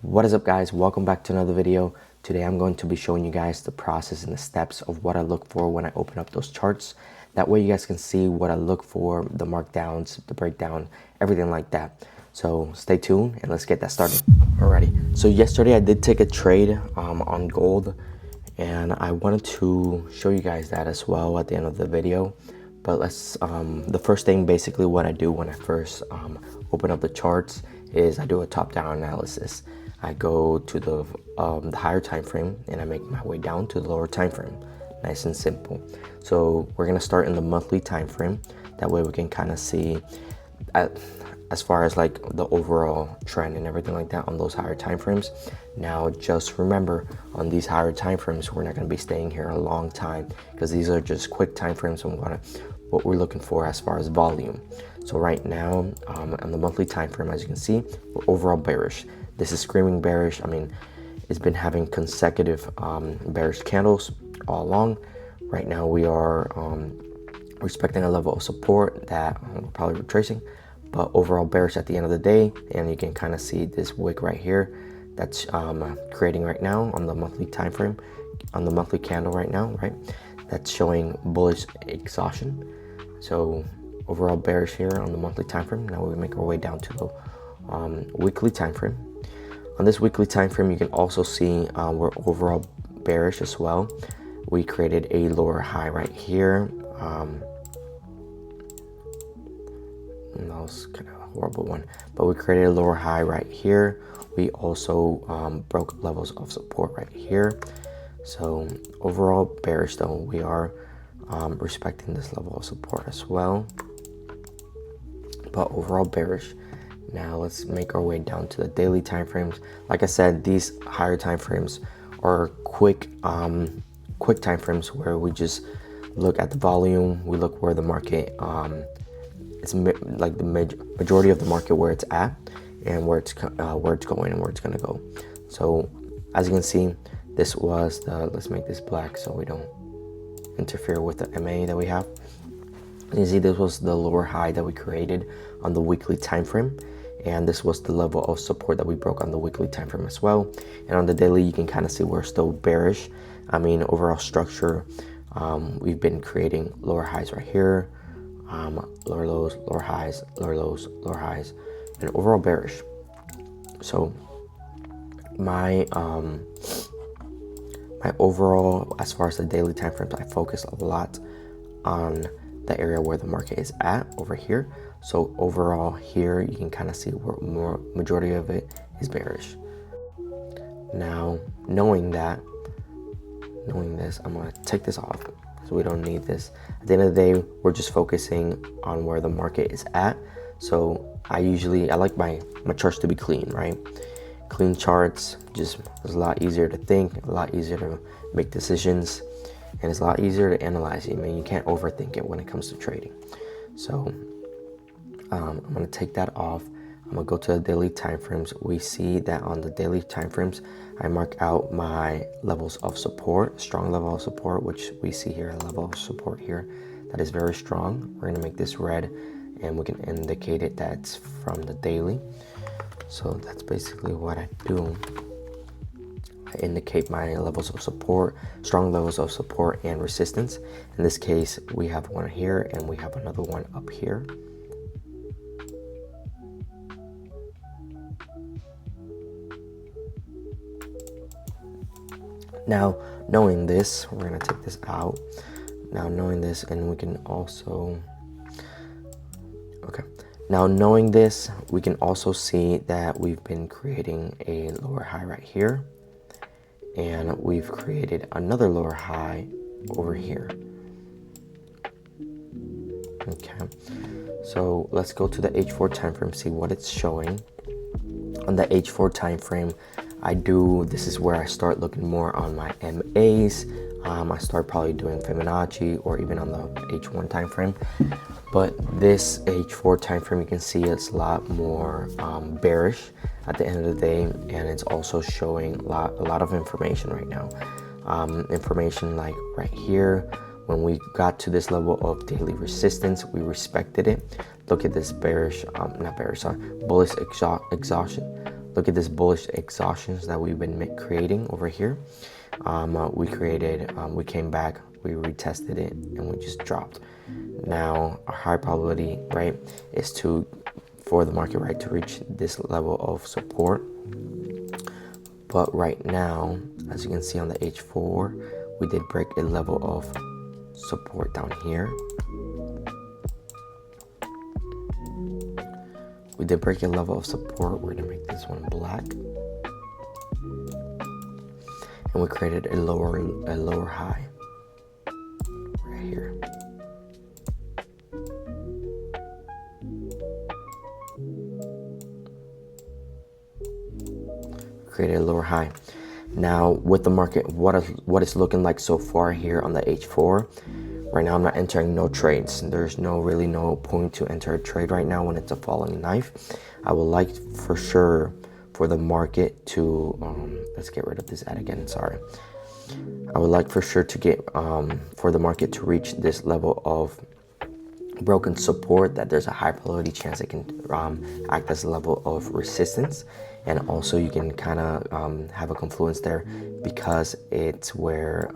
What is up, guys? Welcome back to another video. Today I'm going to be showing you guys the process and the steps of what I look for when I open up those charts. That way you guys can see what I look for, the markdowns, the breakdown, everything like that. So stay tuned and let's get that started. Alrighty, so yesterday I did take a trade on gold, and I wanted to show you guys that as well at the end of the video. But let's the first thing, basically what I do when I first open up the charts is I do a top-down analysis. I go to the higher time frame and I make my way down to the lower time frame. Nice and simple. So we're gonna start in the monthly time frame. That way we can kind of see as far as like the overall trend and everything like that on those higher time frames. Now just remember, on these higher time frames we're not going to be staying here a long time, because these are just quick time frames on what we're looking for as far as volume. So right now on the monthly time frame, as you can see, we're overall bearish. This is screaming bearish. I mean, it's been having consecutive bearish candles all along. Right now we are respecting a level of support that we're probably retracing, but overall bearish at the end of the day. And you can kind of see this wick right here that's creating right now on the monthly time frame, on the monthly candle right now, right? That's showing bullish exhaustion. So overall bearish here on the monthly time frame. Now we make our way down to the weekly time frame. On this weekly time frame, you can also see we're overall bearish as well. We created a lower high right here. And that was kind of a horrible one, but we created a lower high right here. We also broke levels of support right here. So overall bearish, though we are respecting this level of support as well, but overall bearish. Now let's make our way down to the daily time frames. Like I said, these higher time frames are quick time frames where we just look at the volume. We look where the market it's like the majority of the market, where it's at and where it's going and where it's gonna go. So as you can see, this was the, let's make this black so we don't interfere with the MA that we have. You see, this was the lower high that we created on the weekly time frame, and this was the level of support that we broke on the weekly time frame as well. And on the daily, you can kind of see we're still bearish. I mean, overall structure, we've been creating lower highs right here, lower lows, lower highs, lower lows, lower highs, and overall bearish. So my my overall, as far as the daily time frames, I focus a lot on the area where the market is at over here. So overall here, you can kind of see where more majority of it is bearish. Now, knowing this, I'm gonna take this off because we don't need this. At the end of the day, we're just focusing on where the market is at. So I like my charts to be clean, right? Clean charts, just it's a lot easier to think, a lot easier to make decisions, and it's a lot easier to analyze it. I mean, you can't overthink it when it comes to trading. So I'm gonna take that off. I'm gonna go to the daily time frames. We see that on the daily time frames, I mark out my levels of support, strong level of support, which we see here, a level of support here that is very strong. We're gonna make this red, and we can indicate it that's from the daily. So that's basically what I do. I indicate my levels of support, strong levels of support and resistance. In this case, we have one here and we have another one up here. Now, knowing this, we're gonna take this out. Now, knowing this, and we can also, okay. Now, knowing this, we can also see that we've been creating a lower high right here, and we've created another lower high over here. Okay, so let's go to the H4 time frame, see what it's showing. On the H4 time frame, this is where I start looking more on my MAs. I start probably doing Fibonacci, or even on the H1 time frame. But this H4 time frame, you can see it's a lot more bearish at the end of the day, and it's also showing a lot of information right now. Information like right here, when we got to this level of daily resistance, we respected it. Look at this bullish exhaustion. look at this bullish exhaustions that we've been creating over here. We came back, we retested it, and we just dropped. Now our high probability, right, is for the market, right, to reach this level of support. But right now, as you can see on the H4, we did break a level of support down here. We did break a level of support. We're gonna make this one black. And we created a lower high right here. Created a lower high. Now with the market, what it's looking like so far here on the H4. Right now I'm not entering no trades. There's really no point to enter a trade right now when it's a falling knife. I would like for sure for the market to let's get rid of this ad again, sorry. I would like for sure to get for the market to reach this level of broken support, that there's a high probability chance it can act as a level of resistance. And also you can kind of have a confluence there because it's where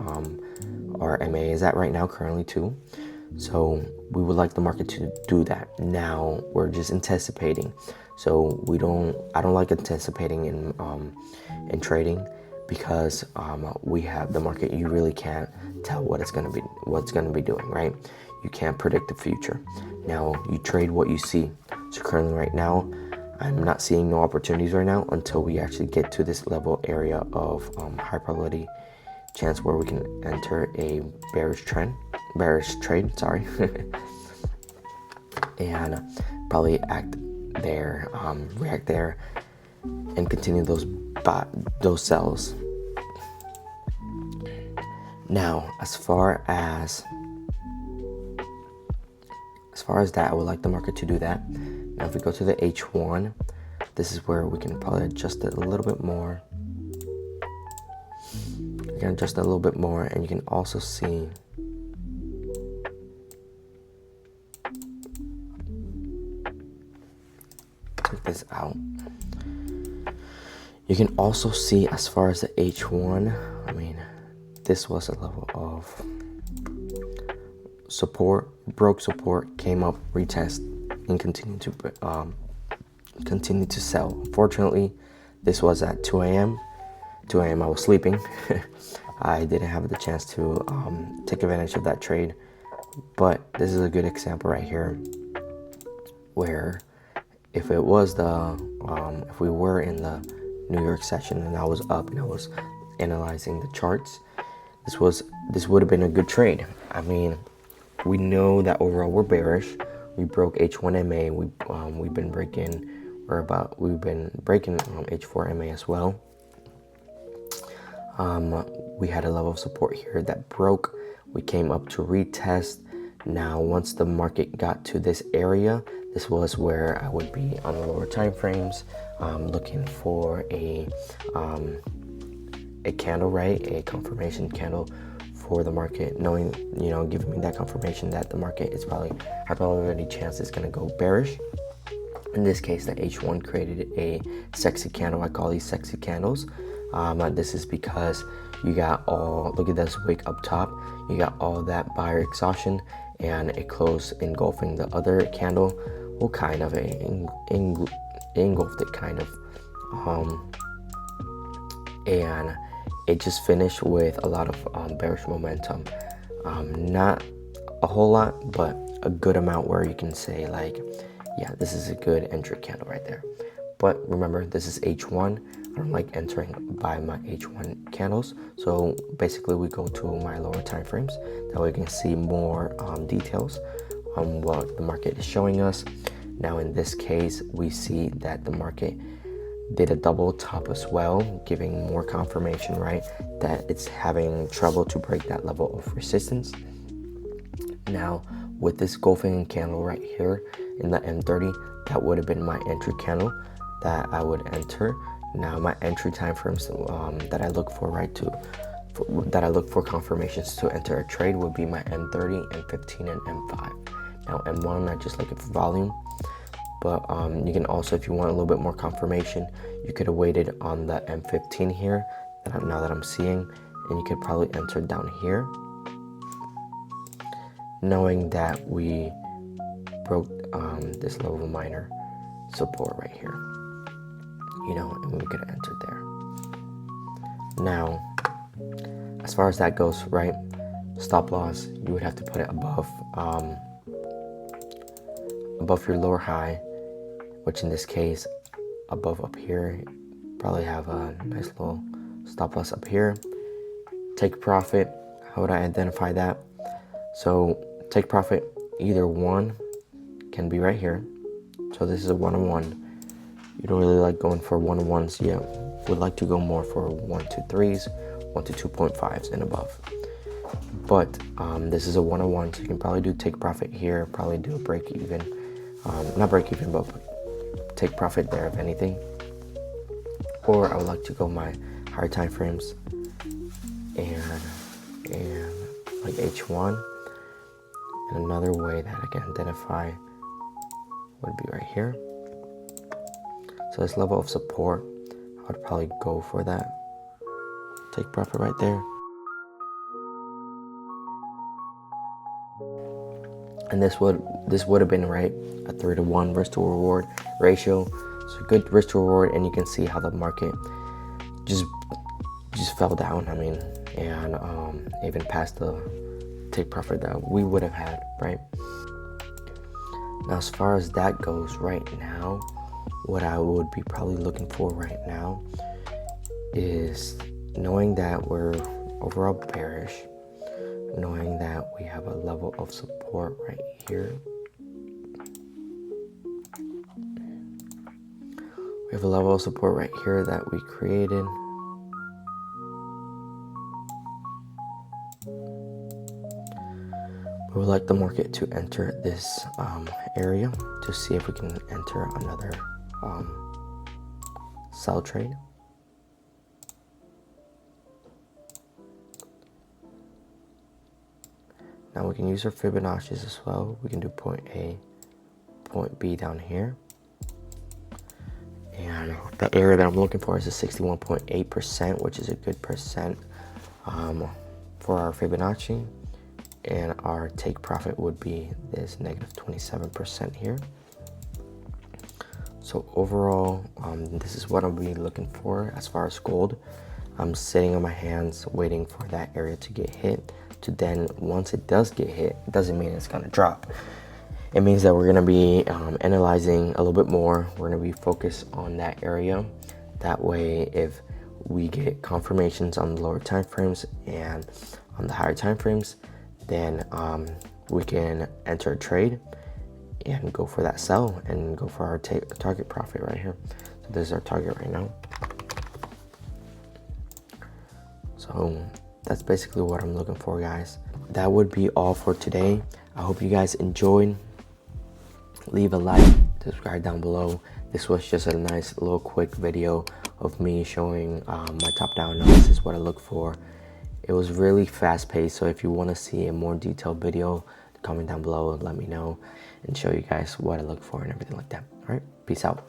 our MA is at right now currently too. So we would like the market to do that. Now we're just anticipating. So I don't like anticipating in trading because we have the market. You really can't tell what it's gonna be doing, right? You can't predict the future. Now you trade what you see. So currently right now, I'm not seeing no opportunities right now until we actually get to this level area of high probability chance where we can enter a bearish trade, sorry. And probably act there, react there, and continue those sells. Now, as far as that, I would like the market to do that. Now, if we go to the H1, this is where we can probably adjust it a little bit more. You can adjust it a little bit more, and you can also see check this out. You can also see as far as the H1, I mean, this was a level of support, broke support, came up, retest, and continued to sell. Unfortunately, this was at 2 a.m. 2 a.m. I was sleeping. I didn't have the chance to take advantage of that trade. But this is a good example right here where if it was if we were in the New York session and I was up and I was analyzing the charts, this would have been a good trade. I mean, we know that overall we're bearish. We broke H1MA. We've been breaking H4MA as well. We had a level of support here that broke. We came up to retest. Now, once the market got to this area, this was where I would be on the lower time frames, looking for a candle, right? A confirmation candle for the market, knowing, giving me that confirmation that the market is probably high probability chance it's going to go bearish. In this case, the H1 created a sexy candle. I call these sexy candles. This is because you got look at this wick up top. You got all that buyer exhaustion, and it closed engulfing the other candle. Well, kind of engulfed it, kind of. And it just finished with a lot of bearish momentum. Not a whole lot, but a good amount where you can say, like, yeah, this is a good entry candle right there. But remember, this is H1. I don't like entering by my H1 candles. So basically we go to my lower time frames. That way we can see more details on what the market is showing us. Now in this case, we see that the market did a double top as well, giving more confirmation, right, that it's having trouble to break that level of resistance. Now with this golfing candle right here in the M30, that would have been my entry candle that I would enter. Now my entry time frames that I look for, that I look for confirmations to enter a trade would be my M30, M15, and M5. Now M1, I just like it for volume. But you can also, if you want a little bit more confirmation, you could have waited on the M15 here, now that I'm seeing, and you could probably enter down here, knowing that we broke this level minor support right here, you know, and we could have entered there. Now, as far as that goes, right, stop loss, you would have to put it above your lower high, which in this case, above up here, probably have a nice little stop loss up here. Take profit, how would I identify that? So take profit, either one can be right here. So this is a 1-on-1. You don't really like going for 1-on-1s yet. Would like to go more for 1-2-3s, 1-2.5s and above. But this is a 1-on-1, so you can probably do take profit here, probably do a break even. Not break even, but take profit there if anything. Or I would like to go my higher time frames and like H1. And another way that I can identify would be right here. So this level of support, I would probably go for that. Take profit right there. And this would have been right a 3-to-1 risk to reward ratio. So good risk to reward, and you can see how the market just fell down. I mean, and even past the take profit that we would have had, right? Now, as far as that goes right now, what I would be probably looking for right now is knowing that we're overall bearish, knowing that we have a level of support right here. We have a level of support right here that we created. We would like the market to enter this area to see if we can enter another sell trade. Now we can use our Fibonacci's as well. We can do point A, point B down here. And the area that I'm looking for is a 61.8%, which is a good percent for our Fibonacci. And our take profit would be this negative 27% here. So overall, this is what I'll be looking for as far as gold. I'm sitting on my hands waiting for that area to get hit, to then, once it does get hit, it doesn't mean it's gonna drop. It means that we're gonna be analyzing a little bit more. We're gonna be focused on that area. That way, if we get confirmations on the lower time frames and on the higher time frames, then we can enter a trade and go for that sell and go for our target profit right here. So this is our target right now. So that's basically what I'm looking for, guys. That would be all for today. I hope you guys enjoyed. Leave a like, subscribe down below. This was just a nice little quick video of me showing my top-down analysis, what I look for. It was really fast-paced, so if you want to see a more detailed video, comment down below and let me know and show you guys what I look for and everything like that. All right, peace out.